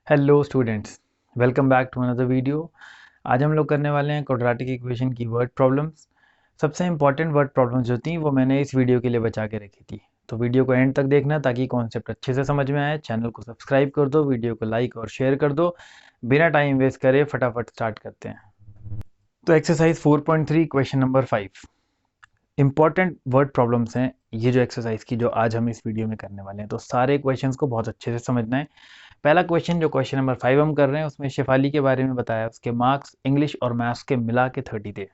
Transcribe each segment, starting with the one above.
Hello students, welcome back to another video. आज हम लोग करने वाले हैं क्वाड्रेटिक इक्वेशन की वर्ड प्रॉब्लम्स। सबसे इंपॉर्टेंट वर्ड प्रॉब्लम्स जो थी वो मैंने इस वीडियो के लिए बचा के रखी थी, तो वीडियो को एंड तक देखना ताकि कॉन्सेप्ट अच्छे से समझ में आए। चैनल को सब्सक्राइब कर दो, वीडियो को लाइक और शेयर कर दो। बिना टाइम वेस्ट करे फटाफट स्टार्ट करते हैं। तो exercise 4.3 question number 5 important word problems हैं ये जो एक्सरसाइज की जो आज हम इस वीडियो में करने वाले हैं। तो सारे क्वेश्चंस को बहुत अच्छे से समझना है। पहला क्वेश्चन जो क्वेश्चन नंबर 5 हम कर रहे हैं उसमें शेफाली के बारे में बताया, उसके मार्क्स इंग्लिश और मैथ्स के मिला के 30 थे।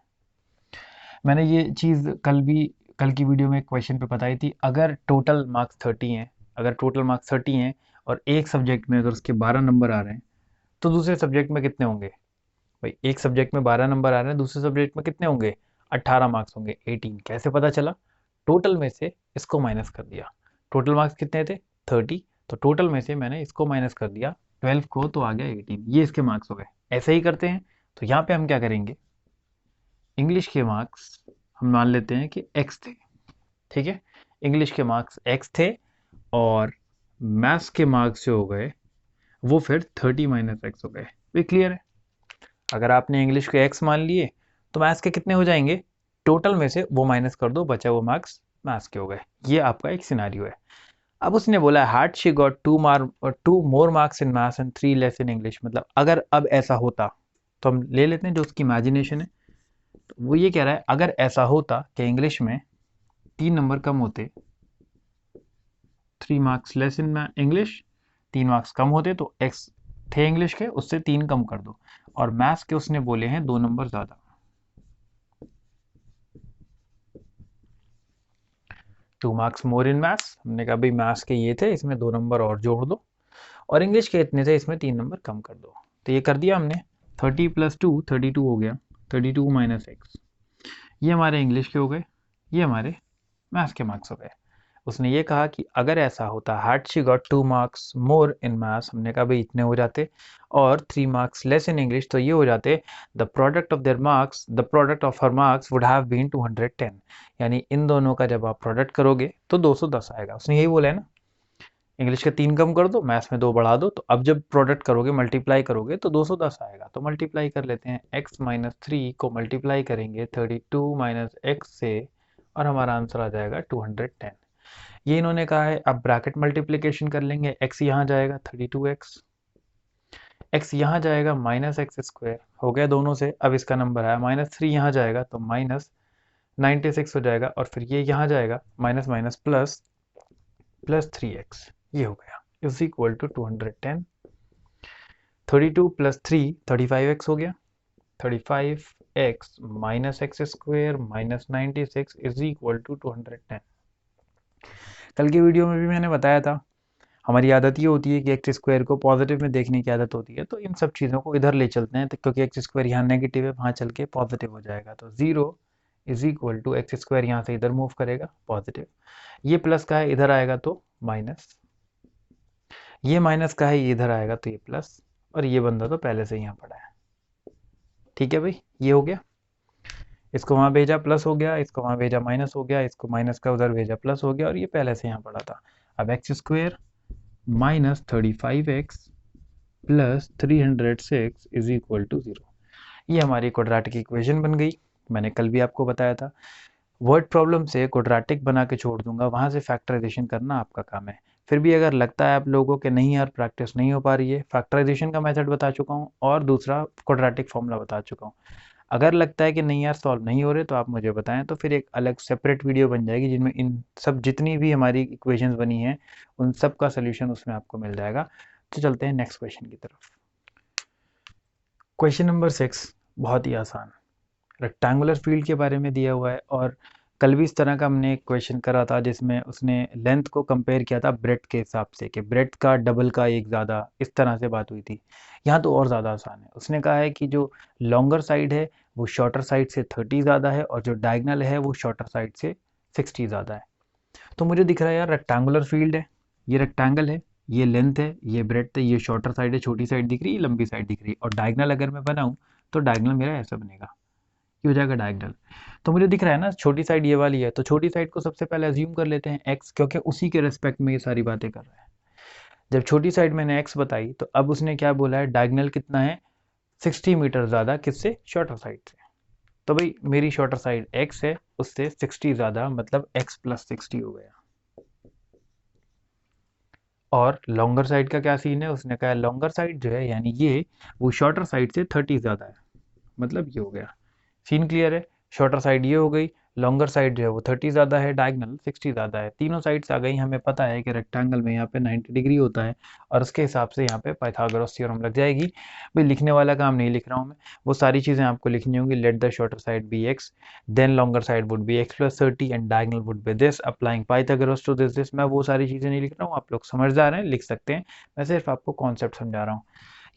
मैंने ये चीज़ कल की वीडियो में एक क्वेश्चन पे बताई थी। अगर टोटल मार्क्स 30 हैं, और एक सब्जेक्ट में अगर उसके 12 नंबर आ रहे हैं तो दूसरे सब्जेक्ट में कितने होंगे? भाई एक सब्जेक्ट में 12 नंबर आ रहे हैं, दूसरे सब्जेक्ट में कितने होंगे? 18 मार्क्स होंगे, 18। कैसे पता चला? टोटल में से इसको माइनस कर दिया। टोटल मार्क्स कितने थे? 30। तो टोटल में से मैंने इसको माइनस कर दिया 12 को, तो आ गया 18। ये इसके मार्क्स हो गए। ऐसे ही करते हैं। तो यहाँ पे हम क्या करेंगे, इंग्लिश के मार्क्स हम मान लेते हैं कि x थे। ठीक है, इंग्लिश के मार्क्स x थे और मैथ्स के मार्क्स जो हो गए वो फिर 30 माइनस एक्स हो गए। ये क्लियर है? अगर आपने इंग्लिश के x मान लिए तो मैथ्स के कितने हो जाएंगे? टोटल में से वो माइनस कर दो, बचा वो मार्क्स मैथ्स के हो गए। ये आपका एक सिनारियो है। अब उसने बोला hard she got 2 more marks in maths and 3 less in English. मतलब अगर अब ऐसा होता, तो हम ले लेते हैं जो उसकी इमेजिनेशन है। तो वो ये कह रहा है अगर ऐसा होता कि इंग्लिश में 3 नंबर कम होते, 3 marks less in English, 3 marks कम होते तो एक्स थे इंग्लिश के, उससे 3 कम कर दो। और मैथ्स के उसने बोले हैं 2 नंबर ज्यादा। 2 मार्क्स मोर इन मैथ्स, हमने कहा भाई मैथ्स के ये थे, इसमें 2 नंबर और जोड़ दो। और इंग्लिश के इतने थे, इसमें 3 नंबर कम कर दो। तो ये कर दिया हमने। 30 + 2 32 हो गया। 32 माइनस एक्स, ये हमारे इंग्लिश के हो गए, ये हमारे मैथ्स के मार्क्स हो गए। उसने ये कहा कि अगर ऐसा होता had she got 2 marks more in maths, हमने कहा भाई इतने हो जाते, और 3 मार्क्स लेस इन इंग्लिश, तो ये हो जाते the product of her marks would have been 210। यानी इन दोनों का जब आप प्रोडक्ट करोगे तो 210 आएगा। उसने यही बोला है ना, इंग्लिश के 3 कम कर दो, मैथ्स में 2 बढ़ा दो, तो अब जब प्रोडक्ट करोगे मल्टीप्लाई करोगे तो 210 आएगा। तो मल्टीप्लाई कर लेते हैं, x माइनस 3 को मल्टीप्लाई करेंगे 32 माइनस एक्स से, और हमारा आंसर आ जाएगा 210। ये इन्होंने कहा है। अब ब्रैकेट मल्टीप्लीकेशन कर लेंगे, x यहाँ जाएगा 32x, x यहाँ जाएगा माइनस एक्स स्क्वायर, हो गया दोनों से। अब इसका नंबर आया -3, यहाँ जाएगा तो -96 हो जाएगा, और फिर ये यहाँ जाएगा minus minus plus plus 3x, ये हो गया इज इक्वल टू 210। 32 + 3 35x हो गया। 35x minus x square minus 96 is equal to 210। कल की वीडियो में भी मैंने बताया था, हमारी आदत ये होती है कि एक्स स्क्वायर को पॉजिटिव में देखने की आदत होती है। तो इन सब चीज़ों को इधर ले चलते हैं, तो क्योंकि एक्स स्क्वायर यहाँ नेगेटिव है, वहाँ चल के पॉजिटिव हो जाएगा। तो 0 is equal to x square यहाँ से इधर मूव करेगा पॉजिटिव, ये प्लस का है इधर आएगा तो माइनस, ये माइनस का है ये इधर आएगा तो ये प्लस, और ये बंदा तो पहले से यहाँ पड़ा है। ठीक है भाई, ये हो गया। इसको वहाँ भेजा प्लस हो गया, इसको वहाँ भेजा माइनस हो गया, इसको माइनस का उधर भेजा प्लस हो गया, और ये पहले से यहाँ पड़ा था। अब x square minus 35x plus 306 is equal to 0। ये हमारी क्वाड्रेटिक इक्वेशन बन गई। मैंने कल भी आपको बताया था, वर्ड प्रॉब्लम से क्वाड्रेटिक बना के छोड़ दूंगा, वहाँ से फैक्टराइजेशन करना आपका काम है। फिर भी अगर लगता है आप लोगों के नहीं यार प्रैक्टिस नहीं हो पा रही है, फैक्टराइजेशन का मेथड बता चुका हूँ और दूसरा क्वाड्रेटिक फॉर्मूला बता चुका हूँ। अगर लगता है कि नहीं यार सॉल्व नहीं हो रहे तो आप मुझे बताएं, तो फिर एक अलग सेपरेट वीडियो बन जाएगी जिनमें इन सब जितनी भी हमारी इक्वेशंस बनी हैं उन सब का सोल्यूशन उसमें आपको मिल जाएगा। तो चलते हैं नेक्स्ट क्वेश्चन की तरफ। क्वेश्चन नंबर 6 बहुत ही आसान, रेक्टेंगुलर फील्ड के बारे में दिया हुआ है। और कल भी इस तरह का हमने एक क्वेश्चन करा था जिसमें उसने लेंथ को कंपेयर किया था ब्रेड्थ के हिसाब से, कि ब्रेड्थ का डबल का एक ज़्यादा, इस तरह से बात हुई थी। यहाँ तो और ज़्यादा आसान है। उसने कहा है कि जो लॉन्गर साइड है वो शॉर्टर साइड से 30 ज़्यादा है, और जो डायगनल है वो शॉर्टर साइड से 60 ज़्यादा है। तो मुझे दिख रहा है यार रेक्टेंगुलर फील्ड है, ये रेक्टेंगल है, ये लेंथ है, ये ब्रेड्थ है, ये शॉर्टर साइड है, छोटी साइड दिख रही है, लंबी साइड दिख रही है, और डायगनल अगर मैं बनाऊँ तो डायगनल मेरा ऐसा बनेगा, ये हो जाएगा डायगनल। तो मुझे दिख रहा है ना छोटी साइड ये वाली है, तो छोटी साइड को सबसे पहले अज्यूम कर लेते हैं x, क्योंकि उसी के रेस्पेक्ट में ये सारी बातें कर रहा है। जब छोटी साइड मैंने x बताई तो अब उसने क्या बोला है, डायगोनल कितना है 60 मीटर ज़्यादा किससे, शॉर्टर साइड से। तो भाई मेरी शॉर्टर साइड x है, उससे 60 ज़्यादा, मतलब x प्लस 60 हो गया। और लॉन्गर साइड का क्या सीन है, उसने कहा लॉन्गर साइड जो है यानी ये, वो शॉर्टर साइड से 30 ज़्यादा है, मतलब ये हो गया। सीन क्लियर है, शॉर्टर साइड ये हो गई, लॉन्गर साइड जो है वो 30 ज़्यादा है, डायगोनल 60 ज़्यादा है, तीनों साइड्स आ गई। हमें पता है कि रेक्टेंगल में यहाँ पे 90 डिग्री होता है और उसके हिसाब से यहाँ पे पाइथागोरस थ्योरम लग जाएगी। भाई लिखने वाला काम नहीं लिख रहा हूँ मैं, वो सारी चीज़ें आपको लिखनी होंगी। Let the shorter side be x, then longer side would be x plus 30 and diagonal would be this, applying Pythagoras to this. मैं वो सारी चीज़ें नहीं लिख रहा हूँ, आप लोग समझदार हैं, लिख सकते हैं, मैं सिर्फ आपको कॉन्सेप्ट समझा रहा हूँ।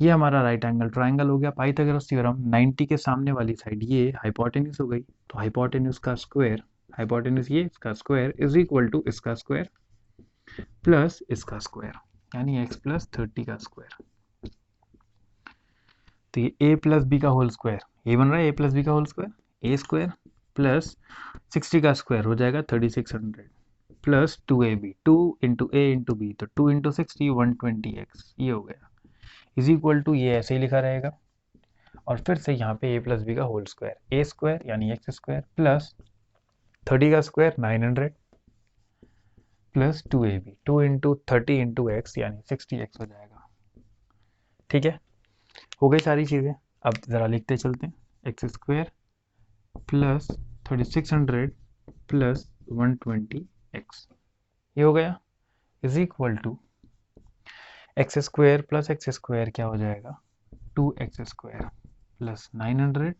ये हमारा राइट एंगल ट्राइंगल हो गया। पाइथागोरस थ्योरम 90 के सामने वाली साइड ये हाइपोटेन्यूज हो गई, तो हाइपोटेन्यूज का स्क्वायर, हाइपोटेन्यूज ये इसका स्क्वायर इज इक्वल टू इसका स्क्वायर प्लस इसका स्क्वायर, यानी x प्लस 30 का स्क्वायर। तो ये a प्लस बी का होल स्क्वायर, ये बन रहा है a प्लस बी का whole square, a square plus 60 का स्क्वायर हो जाएगा 3600 प्लस 2ab, 2 इंटू ए इंटू बी, तो 2 इंटू 60 120x, ये हो गया इज इक्वल टू, ये ऐसे ही लिखा रहेगा। और फिर से यहाँ पे a प्लस बी का होल स्क्वायर, ए स्क्वायर यानी एक्स स्क्वायर प्लस 30 का square 900 plus 2ab, 2 into 30 into x यानी 60x हो जाएगा। ठीक है, हो गई सारी चीज़ें। अब ज़रा लिखते चलते हैं, x square plus 3600 plus 120x, ये हो गया is equal to x square plus x square क्या हो जाएगा, 2x square plus 900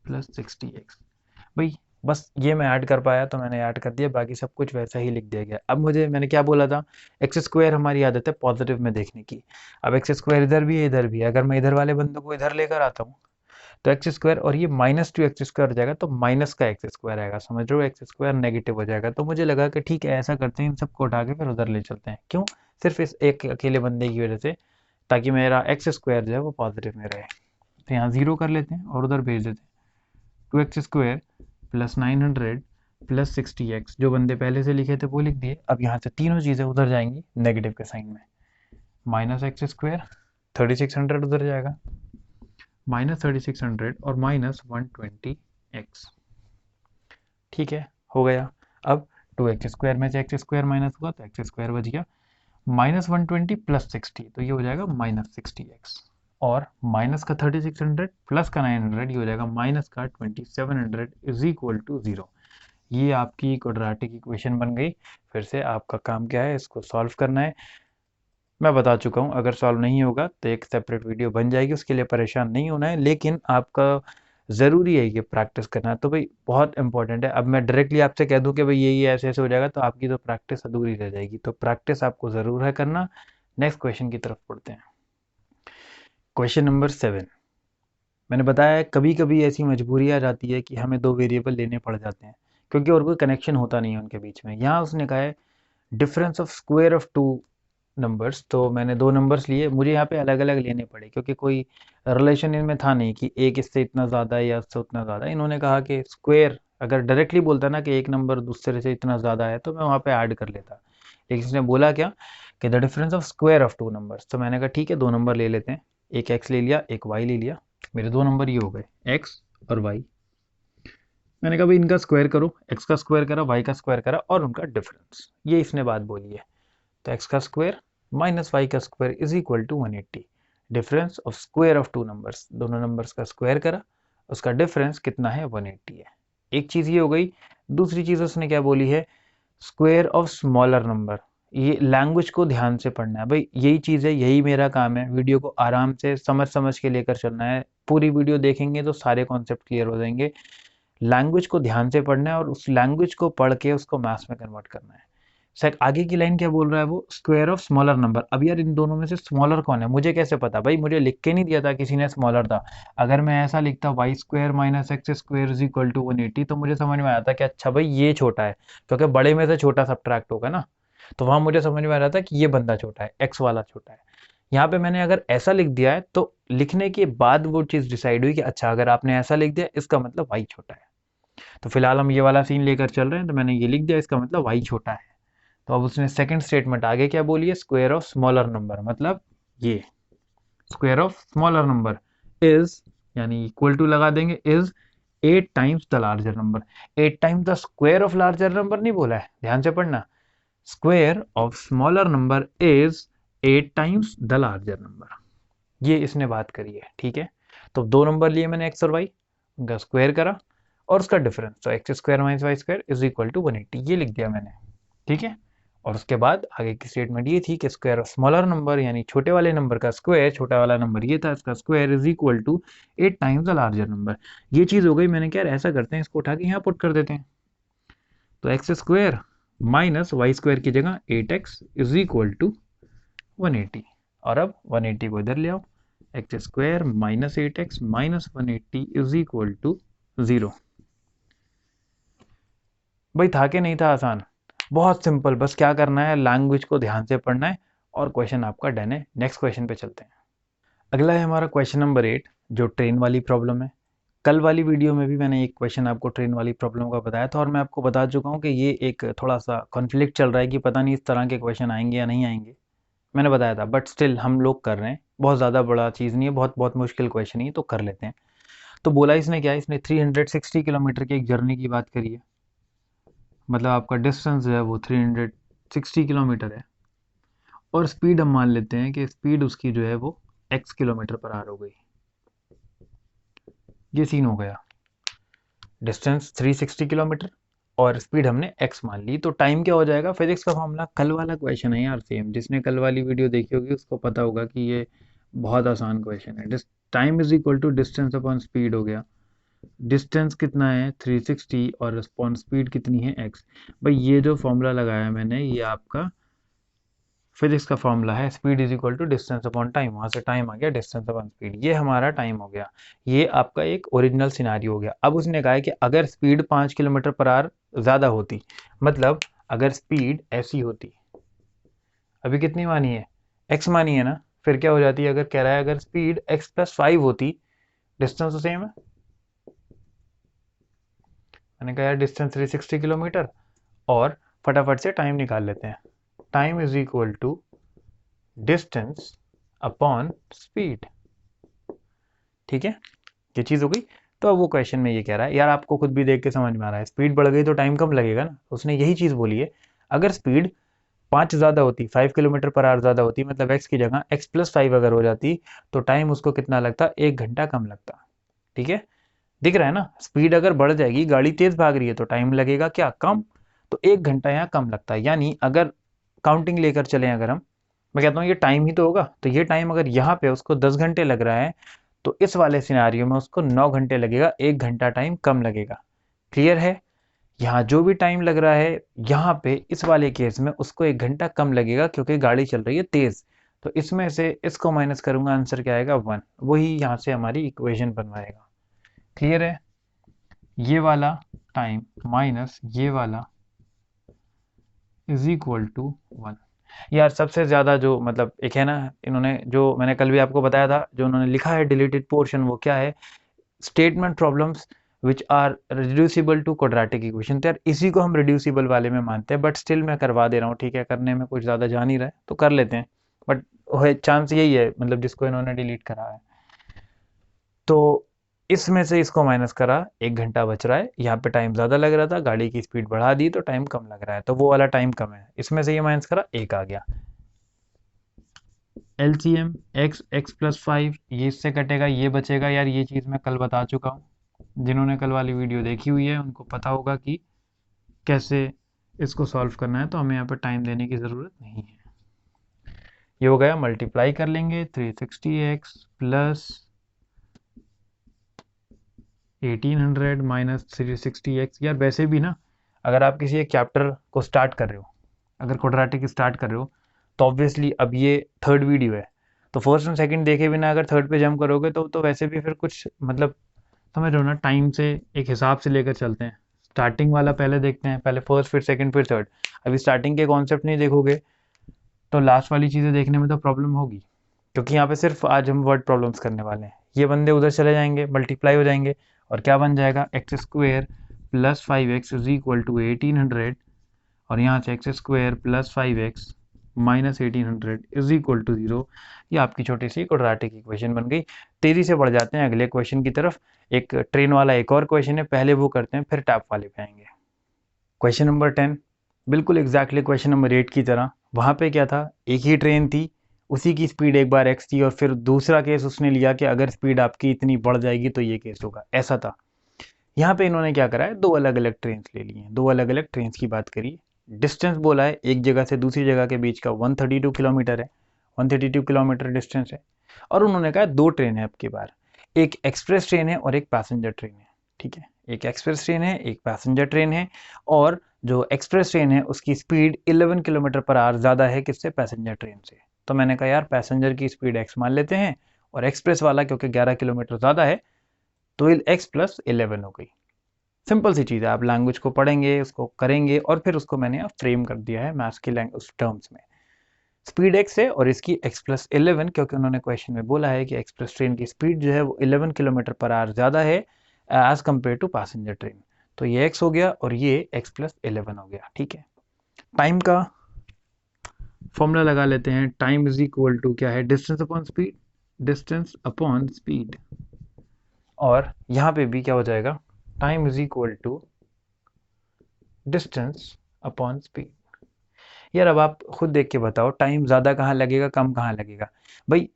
plus 60x। भाई बस ये मैं ऐड कर पाया तो मैंने ऐड कर दिया, बाकी सब कुछ वैसा ही लिख दिया गया। अब मैंने क्या बोला था, एक्स स्क्वायर हमारी आदत है पॉजिटिव में देखने की। अब एक्स स्क्वायर इधर भी है इधर भी है, अगर मैं इधर वाले बंदों को इधर लेकर आता हूँ तो एक्स स्क्वायर और ये माइनस 2x स्क्वायर हो जाएगा, तो माइनस का एक्स स्क्वायर आएगा, समझ रहे हो, एक्स स्क्वायर नेगेटिव हो जाएगा। तो मुझे लगा कि ठीक है ऐसा करते हैं, इन सबको उठा के फिर उधर ले चलते हैं। क्यों, सिर्फ इस एक अकेले बंदे की वजह से, ताकि मेरा एक्स स्क्वायर जो है वो पॉजिटिव में रहे। तो यहाँ 0 कर लेते हैं और उधर भेज देते हैं, 2x square plus 900 plus 60x, जो बंदे पहले से लिखे थे वो लिख दिए। अब यहाँ से तीनों चीज़ें उधर जाएंगी नेगेटिव के साइन में, माइनस एक्स स्क्वायर 3600 उधर जाएगा, माइनस 3600 और माइनस 120x। ठीक है, हो गया। अब 2x स्क्वायर में से एक्स स्क्वायर माइनस हुआ तो एक्स स्क्वायर बच गया, माइनस 120 प्लस 60 तो ये हो जाएगा माइनस 60x, और माइनस का 3600 प्लस का 900 ये हो जाएगा माइनस का 2700 इज इक्वल टू 0। ये आपकी क्वाड्रेटिक इक्वेशन बन गई। फिर से आपका काम क्या है, इसको सॉल्व करना है। मैं बता चुका हूँ, अगर सॉल्व नहीं होगा तो एक सेपरेट वीडियो बन जाएगी, उसके लिए परेशान नहीं होना है, लेकिन आपका ज़रूरी है कि प्रैक्टिस करना है। तो भाई बहुत इंपॉर्टेंट है। अब मैं डायरेक्टली आपसे कह दूं कि भाई ये ऐसे ऐसे हो जाएगा तो आपकी तो प्रैक्टिस अधूरी रह जाएगी। तो प्रैक्टिस आपको ज़रूर है करना। नेक्स्ट क्वेश्चन की तरफ पढ़ते हैं। क्वेश्चन नंबर 7, मैंने बताया कभी कभी ऐसी मजबूरी आ जाती है कि हमें दो वेरिएबल लेने पड़ जाते हैं क्योंकि और कोई कनेक्शन होता नहीं है उनके बीच में। यहाँ उसने कहा है difference of square of two numbers, तो मैंने दो नंबर्स लिए, मुझे यहाँ पे अलग अलग लेने पड़े क्योंकि कोई रिलेशन इनमें था नहीं कि एक इससे इतना ज़्यादा है या इससे उतना ज़्यादा। इन्होंने कहा कि स्क्वायर, अगर डायरेक्टली बोलता ना कि एक नंबर दूसरे से इतना ज़्यादा है तो मैं वहाँ पे ऐड कर लेता, लेकिन इसने बोला क्या कि the difference of square of two numbers. तो मैंने कहा ठीक है दो नंबर ले लेते हैं, एक x ले लिया एक y ले लिया, मेरे दो नंबर ये हो गए x और y। मैंने कहा भाई इनका स्क्वायर करो, x का स्क्वायर करा y का स्क्वायर करा और उनका डिफरेंस, ये इसने बात बोली है। तो x का स्क्वायर माइनस वाई का square is equal to 180, difference of square of two numbers, दोनों नंबर्स का स्क्वायर करा, उसका डिफरेंस कितना है 180 है। एक चीज़ ये हो गई। दूसरी चीज़ उसने क्या बोली है, स्क्वायर ऑफ स्मॉलर नंबर। ये लैंग्वेज को ध्यान से पढ़ना है भाई, यही चीज़ है, यही मेरा काम है, वीडियो को आराम से समझ समझ के लेकर चलना है। पूरी वीडियो देखेंगे तो सारे कॉन्सेप्ट क्लियर हो जाएंगे। लैंग्वेज को ध्यान से पढ़ना है और उस लैंग्वेज को पढ़ के उसको मैथ्स में कन्वर्ट करना है। सर आगे की लाइन क्या बोल रहा है वो, स्क्वायर ऑफ स्मॉलर नंबर। अब यार इन दोनों में से स्मॉलर कौन है मुझे कैसे पता, भाई मुझे लिख के नहीं दिया था किसी ने स्मॉलर था। अगर मैं ऐसा लिखता y square minus x square is equal to 180 तो मुझे समझ में आया था कि अच्छा भाई ये छोटा है, क्योंकि बड़े में से छोटा सब्ट्रैक्ट होगा ना, तो वहां मुझे समझ में आ रहा था कि ये बंदा छोटा है, एक्स वाला छोटा है। यहाँ पे मैंने अगर ऐसा लिख दिया है तो लिखने के बाद वो चीज़ डिसाइड हुई कि अच्छा अगर आपने ऐसा लिख दिया इसका मतलब वाई छोटा है। तो फिलहाल हम ये वाला सीन लेकर चल रहे हैं, तो मैंने ये लिख दिया इसका मतलब वाई छोटा है। तो अब उसने सेकंड स्टेटमेंट आगे क्या बोली है, स्क्वायर ऑफ स्मॉलर नंबर, मतलब ये square of smaller number is, यानी इक्वल टू लगा देंगे, is 8 times the larger number. 8 times the square of larger number नहीं बोला है, ध्यान से पढ़ना। Square of smaller number is 8 times the larger number, ये इसने बात करी है, ठीक है। तो दो नंबर लिए मैंने एक्स और वाई, उनका स्क्वायर करा और उसका डिफरेंस, तो x square minus y square is equal to 180, ये लिख दिया मैंने, ठीक है। और उसके बाद आगे की स्टेटमेंट ये थी कि स्क्वायर ऑफ स्मॉलर नंबर, यानी छोटे वाले नंबर का स्क्वायर, छोटा वाला नंबर ये था, इसका square is equal to 8 times the larger number. ये चीज़ हो गई। मैंने क्या, ऐसा करते हैं, इसको उठा के यहाँ पुट कर देते हैं, तो x square minus y square की जगह 8x इज इक्वल टू 180, और अब 180 को इधर ले आओ, x square minus 8x minus 180 is equal to 0। भाई था कि नहीं था आसान, बहुत सिंपल, बस क्या करना है, लैंग्वेज को ध्यान से पढ़ना है और क्वेश्चन आपका डन है। नेक्स्ट क्वेश्चन पे चलते हैं। अगला है हमारा क्वेश्चन नंबर 8, जो ट्रेन वाली प्रॉब्लम है। कल वाली वीडियो में भी मैंने एक क्वेश्चन आपको ट्रेन वाली प्रॉब्लम का बताया था, और मैं आपको बता चुका हूँ कि ये एक थोड़ा सा कॉन्फ्लिक्ट चल रहा है कि पता नहीं इस तरह के क्वेश्चन आएंगे या नहीं आएंगे, मैंने बताया था, बट स्टिल हम लोग कर रहे हैं। बहुत ज़्यादा बड़ा चीज़ नहीं है, बहुत बहुत मुश्किल क्वेश्चन ही, तो कर लेते हैं। तो बोला इसने क्या, इसने 360 किलोमीटर की एक जर्नी की बात करी है, मतलब आपका डिस्टेंस जो है वो 360 किलोमीटर है, और स्पीड हम मान लेते हैं कि स्पीड उसकी जो है वो x किलोमीटर पर आवर हो गई। ये सीन हो गया, डिस्टेंस 360 किलोमीटर और स्पीड हमने x मान ली, तो टाइम क्या हो जाएगा। फिजिक्स का फॉर्मूला कल वाला क्वेश्चन है यार, सेम, जिसने कल वाली वीडियो देखी होगी उसको पता होगा कि ये बहुत आसान क्वेश्चन है। Time is equal to distance upon speed हो गया। डिस्टेंस कितना है 360 और अपॉन स्पीड कितनी है x। भाई ये जो फॉर्मूला लगाया मैंने, ये आपका फिजिक्स का फॉर्मूला है, speed is equal to distance upon time, वहां से टाइम आ गया डिस्टेंस अपॉन स्पीड, ये हमारा टाइम हो गया। ये आपका एक ओरिजिनल सिनारियो हो गया। अब उसने कहा है कि अगर स्पीड 5 किलोमीटर पर आवर ज़्यादा होती, मतलब अगर स्पीड ऐसी होती, अभी कितनी मानी है, x मानी है ना, फिर क्या हो जाती है, अगर कह रहा है अगर स्पीड x+5 होती, डिस्टेंस तो सेम है, मैंने कहा यार डिस्टेंस 360 किलोमीटर, और फटाफट से टाइम निकाल लेते हैं। Time is equal to distance upon speed, ठीक है, ये चीज़ हो गई। तो अब वो क्वेश्चन में ये कह रहा है, यार आपको खुद भी देख के समझ में आ रहा है, स्पीड बढ़ गई तो टाइम कम लगेगा ना, उसने यही चीज़ बोली है। अगर स्पीड 5 ज़्यादा होती, 5 किलोमीटर पर आवर ज़्यादा होती, मतलब x की जगह x+5 अगर हो जाती, तो टाइम उसको कितना लगता, 1 घंटा कम लगता, ठीक है। दिख रहा है ना, स्पीड अगर बढ़ जाएगी, गाड़ी तेज भाग रही है, तो टाइम लगेगा क्या, कम, तो 1 घंटा यहाँ कम लगता है। यानी अगर काउंटिंग लेकर चलें, अगर हम, मैं कहता हूँ ये टाइम ही तो होगा, तो ये टाइम अगर यहाँ पे उसको 10 घंटे लग रहा है, तो इस वाले सिनारियो में उसको 9 घंटे लगेगा, 1 घंटा टाइम कम लगेगा। क्लियर है, यहाँ जो भी टाइम लग रहा है, यहाँ पे इस वाले केस में उसको 1 घंटा कम लगेगा, क्योंकि गाड़ी चल रही है तेज। तो इसमें से इसको माइनस करूंगा, आंसर क्या आएगा, 1, वही यहाँ से हमारी इक्वेशन बनवाएगा। क्लियर है, ये वाला टाइम माइनस ये वाला इज इक्वल टू 1। यार सबसे ज़्यादा जो, मतलब एक है ना, इन्होंने जो मैंने कल भी आपको बताया था, जो उन्होंने लिखा है डिलीटेड पोर्शन, वो क्या है, statement problems which are reducible to quadratic equation. तो यार इसी को हम रिड्यूसिबल वाले में मानते हैं, बट स्टिल मैं करवा दे रहा हूँ, ठीक है, करने में कुछ ज़्यादा जा नहीं रहा है तो कर लेते हैं, बट चांस यही है, मतलब जिसको इन्होंने डिलीट करा है। तो इसमें से इसको माइनस करा, 1 घंटा बच रहा है, यहाँ पे टाइम ज़्यादा लग रहा था, गाड़ी की स्पीड बढ़ा दी तो टाइम कम लग रहा है, तो वो वाला टाइम कम है, इसमें से ये माइनस करा, 1 आ गया। LCM x+5, ये इससे कटेगा, ये बचेगा। यार ये चीज़ मैं कल बता चुका हूँ, जिन्होंने कल वाली वीडियो देखी हुई है उनको पता होगा कि कैसे इसको सॉल्व करना है, तो हमें यहाँ पर टाइम देने की ज़रूरत नहीं है। ये हो गया, मल्टीप्लाई कर लेंगे 360x प्लस 1800 माइनस 360x। यार वैसे भी ना, अगर आप किसी एक चैप्टर को स्टार्ट कर रहे हो, अगर क्वाड्रेटिक स्टार्ट कर रहे हो, तो ऑब्वियसली अब ये थर्ड वीडियो है, तो फर्स्ट और सेकंड देखे बिना अगर थर्ड पे जंप करोगे तो वैसे भी फिर कुछ, मतलब समझ रहे हो ना, टाइम से एक हिसाब से लेकर चलते हैं। स्टार्टिंग वाला पहले देखते हैं, पहले फर्स्ट फिर सेकंड फिर थर्ड। अभी स्टार्टिंग के कॉन्सेप्ट नहीं देखोगे तो लास्ट वाली चीज़ें देखने में तो प्रॉब्लम होगी, क्योंकि यहाँ पे सिर्फ आज हम वर्ड प्रॉब्लम्स करने वाले हैं। ये बंदे उधर चले जाएंगे, मल्टीप्लाई हो जाएंगे, और क्या बन जाएगा, x² plus 5x is equal to 1800 और यहाँ से x square plus 5x minus 1800 is equal to 0। ये आपकी छोटी सी क्वाड्रेटिक इक्वेशन बन गई। तेजी से बढ़ जाते हैं अगले क्वेश्चन की तरफ। एक ट्रेन वाला एक और क्वेश्चन है, पहले वो करते हैं फिर टैप वाले पे आएंगे। क्वेश्चन नंबर 10 बिल्कुल एग्जैक्टली क्वेश्चन नंबर 8 की तरह। वहाँ पे क्या था, एक ही ट्रेन थी, उसी की स्पीड एक बार x थी, और फिर दूसरा केस उसने लिया कि अगर स्पीड आपकी इतनी बढ़ जाएगी तो ये केस होगा, ऐसा था। यहाँ पे इन्होंने क्या करा है, दो अलग अलग ट्रेन ले ली हैं, दो अलग अलग ट्रेन की बात करिए। डिस्टेंस बोला है एक जगह से दूसरी जगह के बीच का 132 किलोमीटर है, 132 किलोमीटर डिस्टेंस है। और उन्होंने कहा दो ट्रेन है आपकी बार, एक एक्सप्रेस ट्रेन है और एक पैसेंजर ट्रेन है। ठीक है, एक एक्सप्रेस ट्रेन है एक पैसेंजर ट्रेन है, और जो एक्सप्रेस ट्रेन है उसकी स्पीड 11 किलोमीटर पर आवर ज़्यादा है किससे, पैसेंजर ट्रेन से। तो मैंने कहा यार पैसेंजर की स्पीड x मान लेते हैं, और एक्सप्रेस वाला क्योंकि 11 किलोमीटर ज़्यादा है तो x प्लस 11 हो गई। सिंपल सी चीज़ है, आप लैंग्वेज को पढ़ेंगे, उसको करेंगे, और फिर उसको मैंने अब फ्रेम कर दिया है मैथ्स की उस टर्म्स में। स्पीड x है और इसकी x प्लस 11, क्योंकि उन्होंने क्वेश्चन में बोला है कि एक्सप्रेस ट्रेन की स्पीड जो है वो 11 किलोमीटर पर आवर ज़्यादा है as compare to passenger train. तो ये x हो गया और ये x प्लस 11 हो गया। ठीक है, टाइम का फॉर्मूला लगा लेते हैं। टाइम इज इक्वल टू क्या है, distance upon speed, distance upon speed. और यहाँ पे भी क्या हो जाएगा, time is equal to distance upon speed. यार अब आप खुद देख के बताओ, टाइम ज़्यादा कहाँ लगेगा कम कहाँ लगेगा भाई।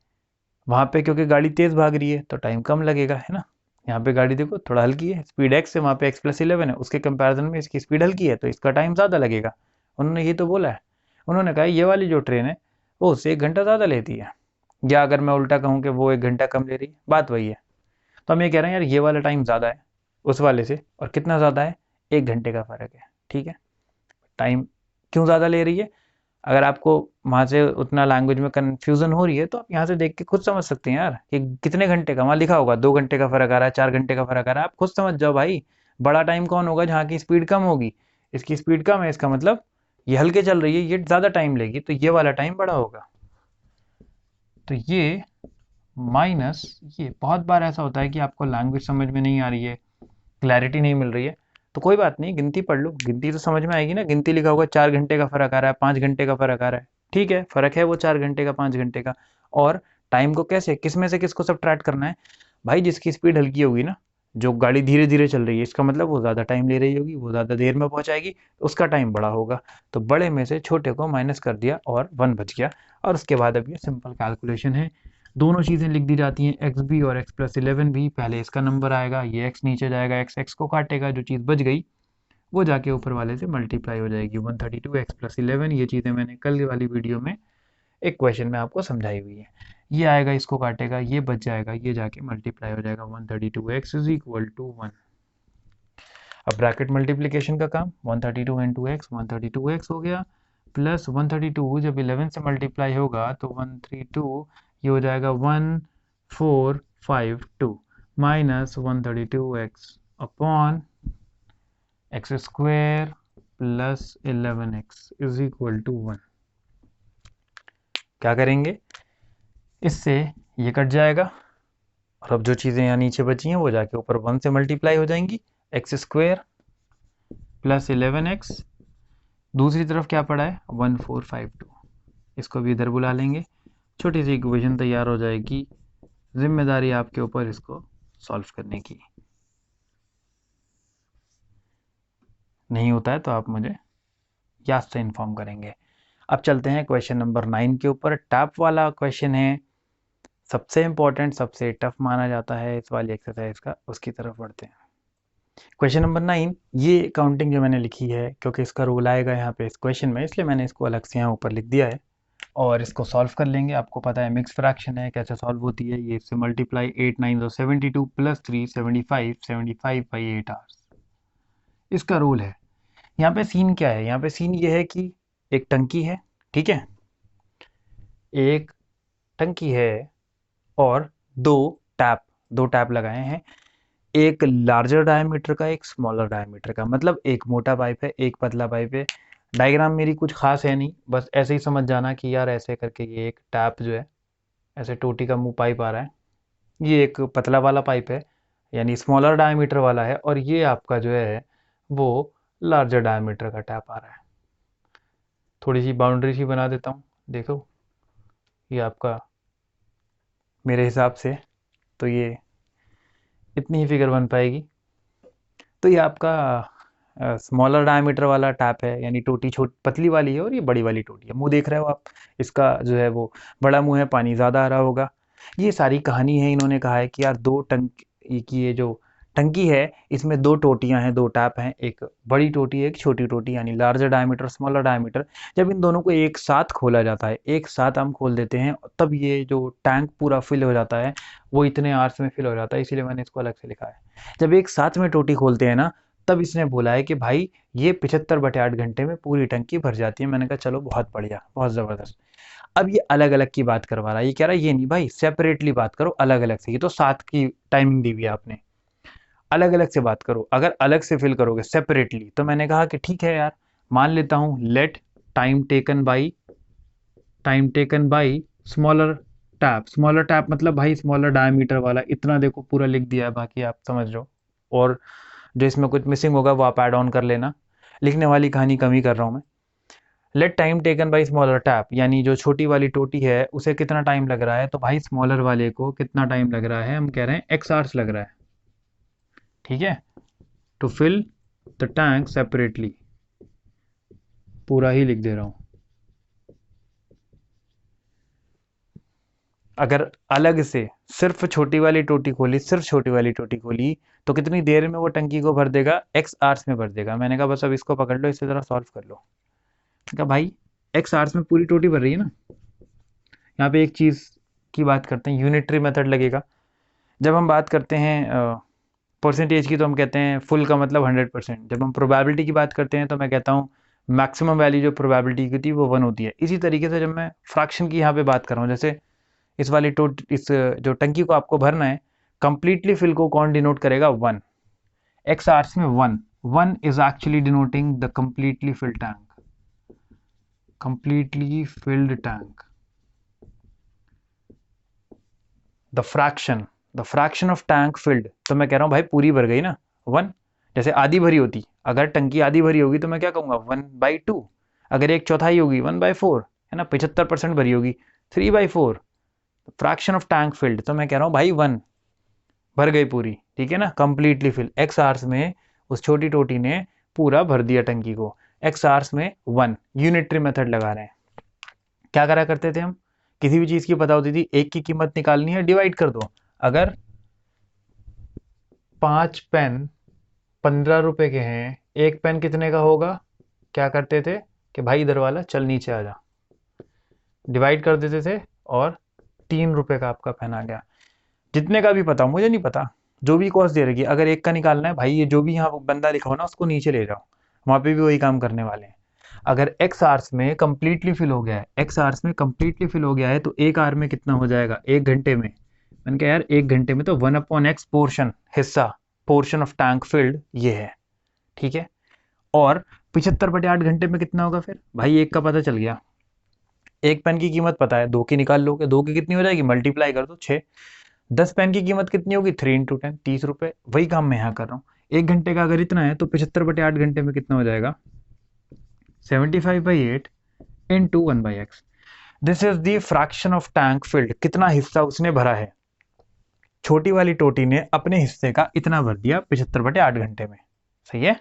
वहाँ पे क्योंकि गाड़ी तेज़ भाग रही है तो टाइम कम लगेगा, है ना। यहाँ पे गाड़ी देखो थोड़ा हल्की है, स्पीड x है, वहाँ पे x प्लस 11 है, उसके कंपैरिजन में इसकी स्पीड हल्की है तो इसका टाइम ज़्यादा लगेगा। उन्होंने ये तो बोला है। उन्होंने कहा ये वाली जो ट्रेन है वो उससे 1 घंटा ज़्यादा लेती है, या अगर मैं उल्टा कहूँ कि वो 1 घंटा कम ले रही है, बात वही है। तो हम ये कह रहे हैं यार ये वाला टाइम ज़्यादा है उस वाले से, और कितना ज़्यादा है, 1 घंटे का फ़र्क है। ठीक है, टाइम क्यों ज़्यादा ले रही है, अगर आपको वहाँ से उतना लैंग्वेज में कन्फ्यूज़न हो रही है तो आप यहाँ से देख के खुद समझ सकते हैं यार कि कितने घंटे का, वहाँ लिखा होगा 2 घंटे का फ़र्क आ रहा है, 4 घंटे का फ़र्क आ रहा है, आप खुद समझ जाओ भाई। बड़ा टाइम कौन होगा, जहाँ की स्पीड कम होगी। इसकी स्पीड कम है, इसका मतलब ये हल्के चल रही है, ये ज़्यादा टाइम लेगी, तो ये वाला टाइम बड़ा होगा। तो ये माइनस ये, बहुत बार ऐसा होता है कि आपको लैंग्वेज समझ में नहीं आ रही है, क्लैरिटी नहीं मिल रही है, तो कोई बात नहीं, गिनती पढ़ लो, गिनती तो समझ में आएगी ना। गिनती लिखा होगा 4 घंटे का फर्क आ रहा है, 5 घंटे का फर्क आ रहा है, ठीक है, फर्क है वो 4 घंटे का 5 घंटे का। और टाइम को कैसे, किस में से किसको सब्ट्रैक्ट करना है भाई, जिसकी स्पीड हल्की होगी ना, जो गाड़ी धीरे धीरे चल रही है, इसका मतलब वो ज़्यादा टाइम ले रही होगी, वो ज़्यादा देर में पहुंचाएगी, तो उसका टाइम बड़ा होगा। तो बड़े में से छोटे को माइनस कर दिया और 1 बच गया। और उसके बाद अब ये सिंपल कैलकुलेशन है, दोनों चीज़ें लिख दी जाती हैं, एक्स भी और एक्स प्लस 11 भी। पहले इसका नंबर आएगा, ये एक्स नीचे जाएगा, एक्स एक्स को काटेगा, जो चीज़ बच गई वो जाके ऊपर वाले से मल्टीप्लाई हो जाएगी, 132 एक्स प्लस 11। ये चीज़ें मैंने कल वाली वीडियो में एक क्वेश्चन में आपको समझाई हुई है। ये आएगा, इसको काटेगा, ये बच जाएगा, ये जाके मल्टीप्लाई हो जाएगा, 132 एक्स इज इक्वल टू 1। अब ब्रैकेट मल्टीप्लीकेशन का काम, 132 इंटू एक्स, 132 एक्स हो गया, प्लस 132 जब 11 से मल्टीप्लाई होगा तो 132, ये हो जाएगा 1452 minus 132 x upon x square plus 11x is equal to 1। क्या करेंगे, इससे ये कट जाएगा, और अब जो चीज़ें यहाँ नीचे बची हैं वो जाके ऊपर 1 से मल्टीप्लाई हो जाएंगी, एक्स स्क्वायर प्लस 11x, दूसरी तरफ क्या पड़ा है 1452, इसको भी इधर बुला लेंगे, छोटी सी इक्वेशन तैयार हो जाएगी। जिम्मेदारी आपके ऊपर इसको सॉल्व करने की। नहीं होता है तो आप मुझे याद से इन्फॉर्म करेंगे। अब चलते हैं क्वेश्चन नंबर 9 के ऊपर। टफ वाला क्वेश्चन है, सबसे इम्पोर्टेंट, सबसे टफ माना जाता है इस वाली एक्सरसाइज का, उसकी तरफ बढ़ते हैं। क्वेश्चन नंबर 9, ये काउंटिंग जो मैंने लिखी है, क्योंकि इसका रूल आएगा यहाँ पे इस क्वेश्चन में, इसलिए मैंने इसको अलग से यहाँ ऊपर लिख दिया है, और इसको सॉल्व कर लेंगे। आपको पता है मिक्स फ्रैक्शन है, कैसे सॉल्व होती है, ये इससे मल्टीप्लाई 8 9 72 प्लस 3 75 75 बाई 8 आवर्स, इसका रूल है। यहाँ पे सीन क्या है, यहाँ पे सीन ये है कि एक टंकी है, ठीक है, एक टंकी है और दो टैप लगाए हैं, एक लार्जर डायमीटर का, एक स्मॉलर डायमीटर का, मतलब एक मोटा पाइप है एक पतला पाइप है। डायग्राम मेरी कुछ खास है नहीं, बस ऐसे ही समझ जाना कि यार ऐसे करके ये एक टैप जो है, ऐसे टोटी का मुंह पाइप आ रहा है, ये एक पतला वाला पाइप है यानी स्मॉलर डायमीटर वाला है, और ये आपका जो है वो लार्जर डायमीटर का टैप आ रहा है। थोड़ी सी बाउंड्री सी बना देता हूँ, देखो ये आपका, मेरे हिसाब से तो ये इतनी ही फिगर बन पाएगी। तो ये आपका स्मॉलर डायमीटर वाला टैप है, यानी टोटी छोटी पतली वाली है और ये बड़ी वाली टोटी है। मुंह देख रहे हो आप, इसका जो है वो बड़ा मुंह है, पानी ज़्यादा आ रहा होगा। ये सारी कहानी है। इन्होंने कहा है कि यार दो टंकी की, ये जो टंकी है इसमें दो टोटियां हैं, दो टैप हैं, एक बड़ी टोटी है एक छोटी टोटी, यानी लार्जर डायमीटर स्मॉलर डायमीटर। जब इन दोनों को एक साथ खोला जाता है, एक साथ हम खोल देते हैं, तब ये जो टैंक पूरा फिल हो जाता है, वो इतने आवर्स में फिल हो जाता है, इसीलिए मैंने इसको अलग से लिखा है। जब एक साथ में टोटी खोलते हैं ना, तब इसने बोला है कि भाई ये 75/8 घंटे में पूरी टंकी भर जाती है। मैंने कहा चलो बहुत बढ़िया, बहुत ज़बरदस्त। अब ये अलग अलग की बात करवा रहा है, ये कह रहा है ये नहीं भाई, सेपरेटली बात करो अलग अलग से। ये तो साथ की टाइमिंग दी हुई है आपने, अलग अलग से बात करो। अगर अलग से फिल करोगे सेपरेटली, तो मैंने कहा कि ठीक है यार, मान लेता हूँ, let time taken by smaller tap. Smaller tap मतलब भाई स्मॉलर डायमीटर वाला, इतना देखो पूरा लिख दिया है, बाकी आप समझ लो। और जो इसमें कुछ मिसिंग होगा वो आप ऐड ऑन कर लेना, लिखने वाली कहानी कम ही कर रहा हूँ मैं। Let time taken by smaller tap, यानी जो छोटी वाली टोटी है उसे कितना टाइम लग रहा है, तो भाई स्मॉलर वाले को कितना टाइम लग रहा है, हम कह रहे हैं एक्स आवर्स लग रहा है, ठीक है। To fill the tank separately, पूरा ही लिख दे रहा हूँ। अगर अलग से सिर्फ छोटी वाली टोटी खोली, सिर्फ छोटी वाली टोटी खोली, तो कितनी देर में वो टंकी को भर देगा, एक्स आवर्स में भर देगा। मैंने कहा बस अब इसको पकड़ लो, इससे ज़रा सॉल्व कर लो। मैंने कहा भाई एक्स आवर्स में पूरी टोटी भर रही है ना। यहाँ पे एक चीज़ की बात करते हैं, यूनिटरी मेथड लगेगा। जब हम बात करते हैं परसेंटेज की, तो हम कहते हैं फुल का मतलब 100%। जब हम प्रोबेबिलिटी की बात करते हैं, तो मैं कहता हूँ मैक्सिमम वैल्यू जो प्रोबेबिलिटी की थी वो 1 होती है। इसी तरीके से जब मैं फ्रैक्शन की यहाँ पे बात कर रहा हूँ, जैसे इस जो टंकी को आपको भरना है, कंप्लीटली फिल को कौन डिनोट करेगा, 1। एक्स आवर्स में 1 is actually denoting the completely filled tank, completely filled tank. The fraction of tank field, तो मैं कह रहा हूँ भाई पूरी भर गई ना, 1। जैसे आधी भरी होती, अगर टंकी आधी भरी होगी तो मैं क्या कहूँगा, 1/2। अगर एक चौथाई होगी, 1/4, है ना। 75% भरी होगी, 3/4। फ्रैक्शन ऑफ टैंक फिल्ड, तो मैं कह रहा हूँ भाई 1 भर गई पूरी, ठीक है ना, कंप्लीटली फिल। एक्स आवर्स में उस छोटी टोटी ने पूरा भर दिया टंकी को, एक्स आवर्स में 1। यूनिटरी मेथड लगा रहे हैं। क्या करा करते थे हम, किसी भी चीज़ की पता होती थी, एक की कीमत निकालनी है, डिवाइड कर दो। अगर 5 पेन 15 रुपए के हैं, एक पेन कितने का होगा, क्या करते थे कि भाई इधर वाला चल नीचे आ जा, डिवाइड कर देते थे, और 3 रुपए का आपका पेन आ गया। जितने का भी पता हो, मुझे नहीं पता, जो भी कॉस्ट दे रही है, अगर एक का निकालना है भाई, ये जो भी यहाँ बंदा लिखा हो ना, उसको नीचे ले जाओ, वहाँ पे भी वही काम करने वाले हैं। अगर एक्स आवर्स में कंप्लीटली फिल हो गया है, एक्स आवर्स में कंप्लीटली फिल हो गया है, तो एक आवर में कितना हो जाएगा, एक घंटे में। मैंने कहा यार एक घंटे में तो 1/x पोर्शन, हिस्सा, पोर्शन ऑफ टैंक फिल्ड ये है, ठीक है। और 75/8 घंटे में कितना होगा फिर, भाई एक का पता चल गया, एक पेन की कीमत पता है, दो की निकाल लोगे, दो की कितनी हो जाएगी, मल्टीप्लाई कर दो 6। 10 पेन की कीमत कितनी होगी, 3 × 10, 30 रुपए। वही काम मैं यहाँ कर रहा हूँ। एक घंटे का अगर इतना है, तो 75/8 घंटे में कितना हो जाएगा, 75/8 into 1/x। This is the fraction of tank field, कितना हिस्सा उसने भरा है। छोटी वाली टोटी ने अपने हिस्से का इतना भर दिया 75/8 घंटे में, सही है।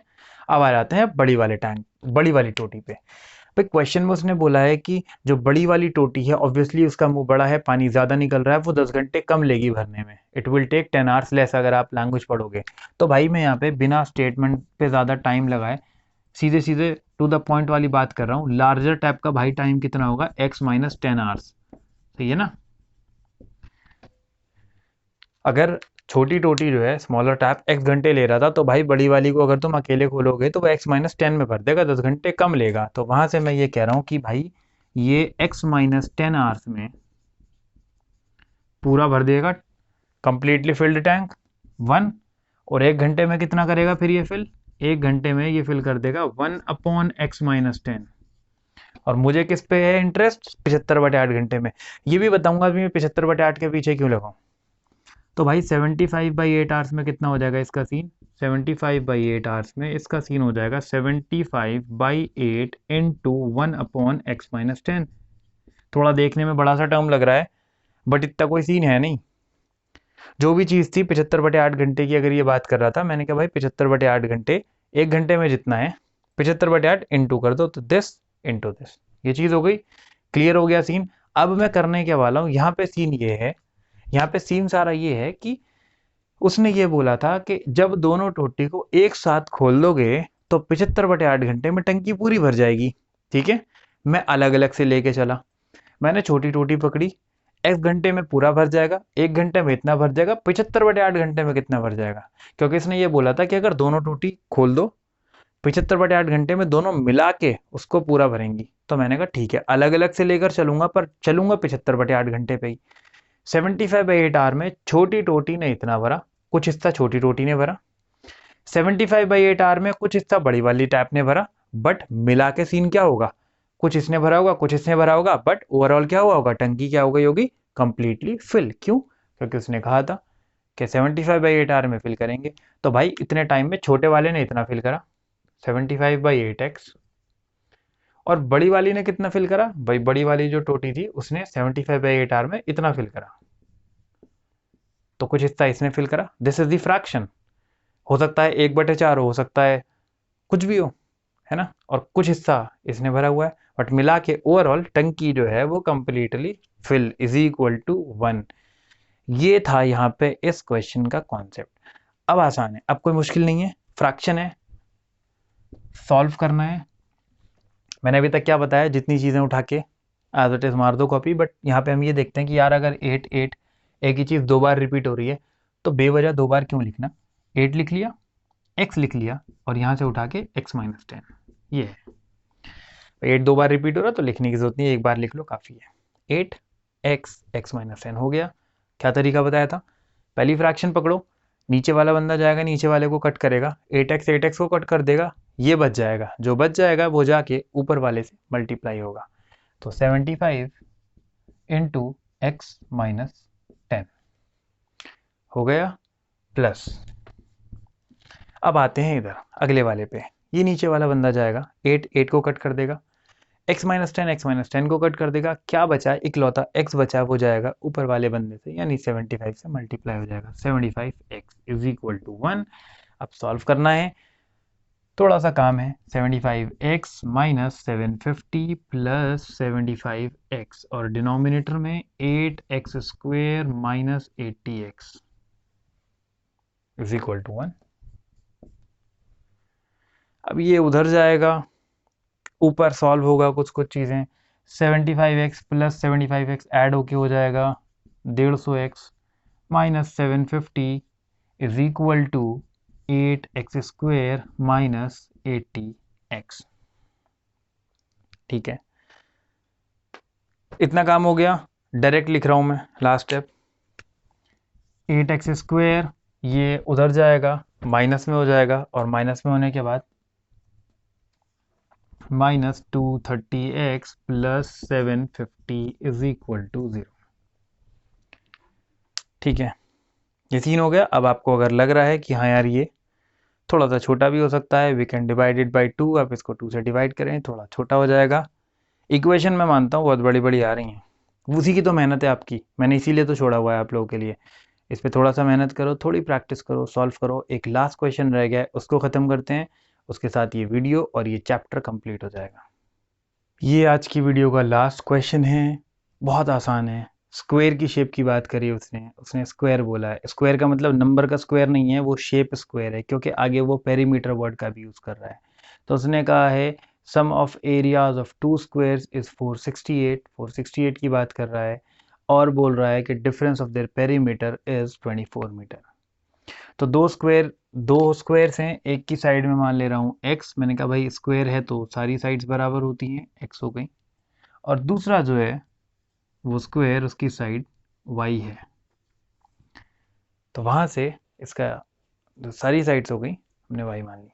अब आ जाते हैं बड़ी वाले टैंक, बड़ी वाली टोटी पे। भाई क्वेश्चन में उसने बोला है कि जो बड़ी वाली टोटी है, ऑब्वियसली उसका मुंह बड़ा है, पानी ज़्यादा निकल रहा है, वो 10 घंटे कम लेगी भरने में। It will take 10 hours less, अगर आप लैंग्वेज पढ़ोगे तो। भाई मैं यहाँ पे बिना स्टेटमेंट पे ज़्यादा टाइम लगाए सीधे सीधे टू द पॉइंट वाली बात कर रहा हूँ। लार्जर टैप का भाई टाइम कितना होगा, x - 10 आवर्स, सही है ना। अगर छोटी टोटी जो है, स्मॉलर टैप, x घंटे ले रहा था, तो भाई बड़ी वाली को अगर तुम अकेले खोलोगे तो वो x - 10 में भर देगा, 10 घंटे कम लेगा। तो वहां से मैं ये कह रहा हूँ कि भाई ये x - 10 आवर्स में पूरा भर देगा, कंप्लीटली फिल्ड टैंक 1। और एक घंटे में कितना करेगा फिर ये फिल, एक घंटे में ये फिल कर देगा 1/x - 10। और मुझे किस पे है इंटरेस्ट, 75/8 घंटे में। ये भी बताऊंगा अभी मैं 75/8 के पीछे क्यों लगाऊं। तो भाई 75/8 आवर्स में कितना हो जाएगा इसका सीन, 75/8 आवर्स में इसका सीन हो जाएगा 75/8 इंटू 1/x-10। थोड़ा देखने में बड़ा सा टर्म लग रहा है, बट इतना कोई सीन है नहीं। जो भी चीज़ थी 75/8 घंटे की, अगर ये बात कर रहा था, मैंने कहा भाई 75/8 घंटे, एक घंटे में जितना है 75/8 इंटू कर दो, तो दिस इंटू दिस, ये चीज़ हो गई। क्लियर हो गया सीन। अब मैं करने के वाला हूँ, यहाँ पे सीन ये है, यहाँ पे सीन सारा ये है कि उसने ये बोला था कि जब दोनों टोटी को एक साथ खोल दोगे तो 75/8 घंटे में टंकी पूरी भर जाएगी। ठीक है, मैं अलग अलग से लेके चला, मैंने छोटी टोटी पकड़ी, एक घंटे में पूरा भर जाएगा, एक घंटे में इतना भर जाएगा, 75/8 घंटे में कितना भर जाएगा, क्योंकि इसने ये बोला था कि अगर दोनों टोटी खोल दो 75/8 घंटे में दोनों मिला के उसको पूरा भरेंगी। तो मैंने कहा ठीक है, अलग अलग से लेकर चलूंगा, पर चलूंगा 75/8 घंटे पे ही। 75/8 आवर में छोटी टोटी ने इतना भरा, कुछ हिस्सा छोटी टोटी ने भरा। 75/8 आवर में कुछ हिस्सा बड़ी वाली टैप ने भरा, बट मिला के सीन क्या होगा, कुछ इसने भरा होगा, कुछ इसने भरा होगा, बट ओवरऑल क्या हुआ होगा, टंकी क्या हो गई होगी, कंप्लीटली फिल। क्यों? क्योंकि उसने कहा था कि 75/8 आवर में फिल करेंगे। तो भाई इतने टाइम में छोटे वाले ने इतना फिल करा 75/8x, और बड़ी वाली ने कितना फिल करा, भाई बड़ी वाली जो टोटी थी उसने 75/8 आवर में इतना फिल करा, तो कुछ हिस्सा इसने फिल करा। This is the fraction. हो सकता है 1/4 हो सकता है, कुछ भी हो, है ना, और कुछ हिस्सा इसने भरा हुआ है, बट मिला के ओवरऑल टंकी जो है वो completely fill is equal to 1। ये था यहाँ पे इस क्वेश्चन का कॉन्सेप्ट। अब आसान है, अब कोई मुश्किल नहीं है, फ्रैक्शन है, सॉल्व करना है। मैंने अभी तक क्या बताया, जितनी चीज़ें उठा के एज इट इज मार दो कॉपी, बट यहाँ पे हम ये देखते हैं कि यार अगर 8 8 एक ही चीज़ दो बार रिपीट हो रही है तो बेवजह दो बार क्यों लिखना। 8 लिख लिया, x लिख लिया, और यहाँ से उठा के x-10, ये है। 8 दो बार रिपीट हो रहा तो लिखने की जरूरत नहीं है, एक बार लिख लो काफ़ी है। 8x x-10 हो गया। क्या तरीका बताया था, पहली फ्रैक्शन पकड़ो, नीचे वाला बंदा जाएगा नीचे वाले को कट करेगा, 8x को कट कर देगा, ये बच जाएगा, जो बच जाएगा वो जाके ऊपर वाले से मल्टीप्लाई होगा। तो 75 इंटू x-10 हो गया प्लस। अब आते हैं इधर अगले वाले पे, ये नीचे वाला बंदा जाएगा, 8 8 को कट कर देगा, x-10 को कट कर देगा, क्या बचा, इकलौता x बचा, वो जाएगा ऊपर वाले बंदे से, यानी 75 से मल्टीप्लाई हो जाएगा। 75x is equal to 1। अब सॉल्व करना है, थोड़ा सा काम है। 75x माइनस 750 प्लस 75x, और डिनोमिनेटर में 8x² minus 80x is equal to 1। अब ये उधर जाएगा, ऊपर सॉल्व होगा कुछ कुछ चीज़ें, 75x प्लस 75x ऐड होके हो जाएगा 150x minus 750 is equal to 8x² minus 80x। ठीक है, इतना काम हो गया। डायरेक्ट लिख रहा हूं मैं लास्ट स्टेप, 8x², ये उधर जाएगा, माइनस में हो जाएगा, और माइनस में होने के बाद minus 230x plus 750 is equal to 0। ठीक है, ये सीन हो गया। अब आपको अगर लग रहा है कि हाँ यार ये थोड़ा सा छोटा भी हो सकता है, we can divide it by 2, आप इसको 2 से डिवाइड करें, थोड़ा छोटा हो जाएगा। इक्वेशन मैं मानता हूँ बहुत बड़ी बड़ी आ रही हैं, उसी की तो मेहनत है आपकी, मैंने इसीलिए तो छोड़ा हुआ है आप लोगों के लिए। इस पर थोड़ा सा मेहनत करो, थोड़ी प्रैक्टिस करो, सॉल्व करो। एक लास्ट क्वेश्चन रह गया है, उसको ख़त्म करते हैं, उसके साथ ये वीडियो और ये चैप्टर कंप्लीट हो जाएगा। ये आज की वीडियो का लास्ट क्वेश्चन है, बहुत आसान है। स्क्वायर की शेप की बात करी उसने उसने स्क्वायर बोला है। स्क्वायर का मतलब नंबर का स्क्वायर नहीं है, वो शेप स्क्वायर है, क्योंकि आगे वो पेरीमीटर वर्ड का भी यूज़ कर रहा है। तो उसने कहा है sum of areas of 2 squares is 468, 468 की बात कर रहा है, और बोल रहा है कि difference of their perimeter is 24 meter. तो दो स्क्वायर्स हैं, एक की साइड में मान ले रहा हूँ x, मैंने कहा भाई स्क्वायर है तो सारी साइड्स बराबर होती हैं, x हो गई, और दूसरा जो है वो स्क्वायर उसकी साइड y है। तो वहाँ से इसका जो सारी साइड्स हो गई हमने y मान ली।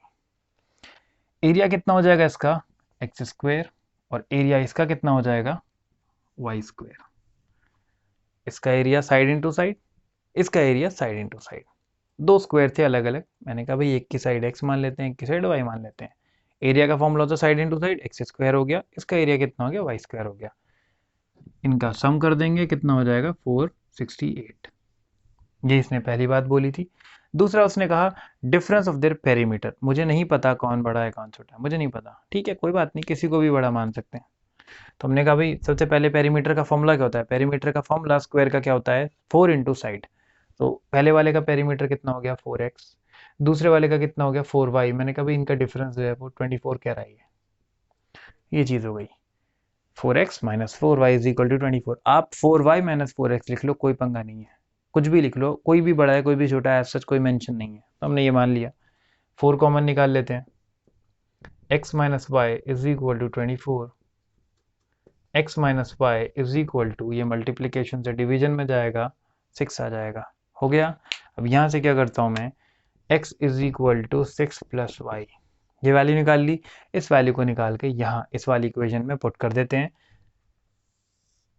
एरिया कितना हो जाएगा इसका, x², और एरिया इसका कितना हो जाएगा, y²। इसका एरिया साइड इंटू साइड, इसका एरिया साइड इंटू साइड। दो स्क्वायर थे अलग अलग, मैंने कहा भाई एक की साइड x मान लेते हैं, एक की साइड y मान लेते हैं। एरिया का फॉर्मूला होता side into side, x square हो गया, इसका एरिया कितना हो गया, वाई स्क्वायर हो गया। इनका सम कर देंगे, कितना हो जाएगा 468। ये इसने पहली बात बोली थी। दूसरा उसने कहा डिफरेंस ऑफ देयर पेरीमीटर, मुझे नहीं पता कौन बड़ा है कौन छोटा है, मुझे नहीं पता, ठीक है कोई बात नहीं, किसी को भी बड़ा मान सकते हैं। तो हमने कहा भाई सबसे पहले पेरीमीटर का फॉर्मूला क्या होता है, पेरीमीटर का फॉर्मूला स्क्वायर का क्या होता है 4 इंटू साइड। तो पहले वाले का पेरीमीटर कितना हो गया 4x, दूसरे वाले का कितना हो गया 4y। मैंने कहा भाई इनका डिफरेंस जो है वो 24 कह रहा है, ये चीज़ हो गई। 4x minus 4y is equal to 24। आप 4y माइनस 4x लिख लो, कोई पंगा नहीं है, कुछ भी लिख लो, कोई भी बड़ा है कोई भी छोटा है, सच कोई मेंशन नहीं है, तो हमने ये मान लिया। 4 कॉमन निकाल लेते हैं, x minus y is equal to 24, x minus y is equal to, ये मल्टीप्लीकेशन से डिवीजन में जाएगा 6 आ जाएगा, हो गया। अब यहाँ से क्या करता हूँ मैं, x is equal to 6 plus y, ये वैल्यू निकाल ली, इस वैल्यू को निकाल के यहाँ इस वाली इक्वेशन में पुट कर देते हैं।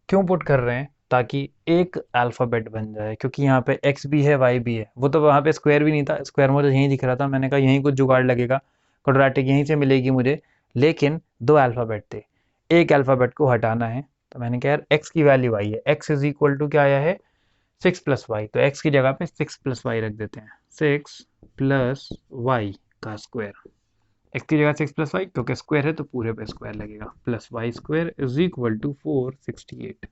क्यों पुट कर रहे हैं, ताकि एक अल्फ़ाबेट बन जाए, क्योंकि यहाँ पे x भी है y भी है, वो तो वहाँ पे स्क्वायर भी नहीं था, स्क्वायर मुझे यहीं दिख रहा था, मैंने कहा यहीं कुछ जुगाड़ लगेगा, क्वाड्रेटिक यहीं से मिलेगी मुझे, लेकिन दो अल्फ़ाबेट थे, एक अल्फ़ाबेट को हटाना है, तो मैंने कहा यार x की वैल्यू y है, x इज इक्वल टू क्या आया है 6 प्लस वाई, तो x की जगह पे 6 प्लस वाई रख देते हैं, 6 प्लस वाई का स्क्वायर, x की जगह 6 प्लस वाई, क्योंकि स्क्वायर है तो पूरे पे स्क्वायर लगेगा, plus y square is equal to 468।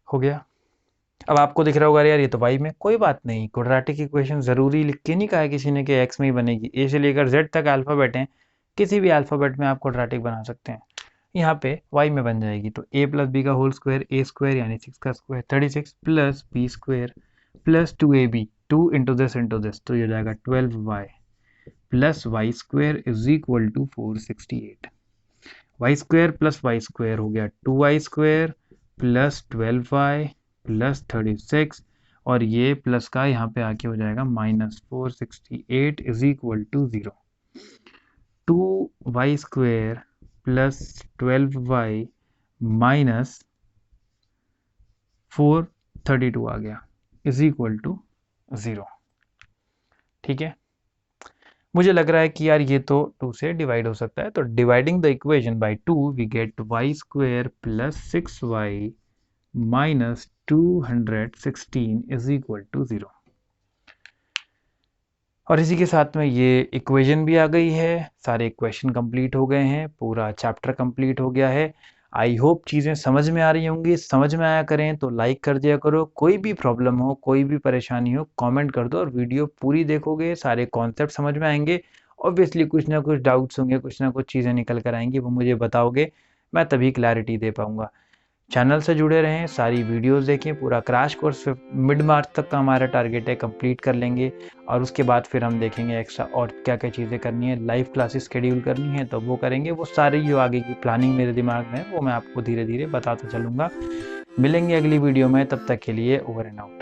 हो गया। अब आपको दिख रहा होगा यार ये तो वाई में, कोई बात नहीं, क्वाड्रेटिक इक्वेशन ज़रूरी लिख के नहीं कहा है किसी ने कि एक्स में ही बनेगी, ए से लेकर जेड तक अल्फ़ाबेट हैं, किसी भी अल्फ़ाबेट में आप क्वाड्रेटिक बना सकते हैं, यहाँ पे वाई में बन जाएगी, तो ए प्लस बी का होल स्क्वायर, ए स्क्वायर यानी 6 का square 36 plus b square plus 2ab, 2 into this, तो ये हो जाएगा 12y plus y square is equal to 468। Y square plus y square हो गया 2y square plus 12y plus 36, और ये प्लस का यहाँ पे आके हो जाएगा minus 468 is equal to 0। 2y square plus 12y minus 432 आ गया इज इक्वल टू 0। ठीक है, मुझे लग रहा है कि यार ये तो 2 से डिवाइड हो सकता है, तो dividing the equation by 2 we get y square plus 6y minus 216 is equal to 0। और इसी के साथ में ये इक्वेशन भी आ गई है, सारे क्वेश्चन कंप्लीट हो गए हैं, पूरा चैप्टर कंप्लीट हो गया है। आई होप चीज़ें समझ में आ रही होंगी, समझ में आया करें तो लाइक कर दिया करो, कोई भी प्रॉब्लम हो कोई भी परेशानी हो कमेंट कर दो, और वीडियो पूरी देखोगे सारे कॉन्सेप्ट समझ में आएंगे। ऑब्वियसली कुछ ना कुछ डाउट्स होंगे, कुछ ना कुछ चीज़ें निकल कर आएंगी, वो मुझे बताओगे, मैं तभी क्लैरिटी दे पाऊँगा। चैनल से जुड़े रहें, सारी वीडियोस देखें, पूरा क्रैश कोर्स मिड मार्च तक का हमारा टारगेट है, कंप्लीट कर लेंगे, और उसके बाद फिर हम देखेंगे एक्स्ट्रा और क्या क्या चीज़ें करनी है, लाइव क्लासेस शेड्यूल करनी है तो वो करेंगे, वो सारी जो आगे की प्लानिंग मेरे दिमाग में है वो मैं आपको धीरे धीरे बताता चलूँगा। मिलेंगे अगली वीडियो में, तब तक के लिए ओवर एंड आउट।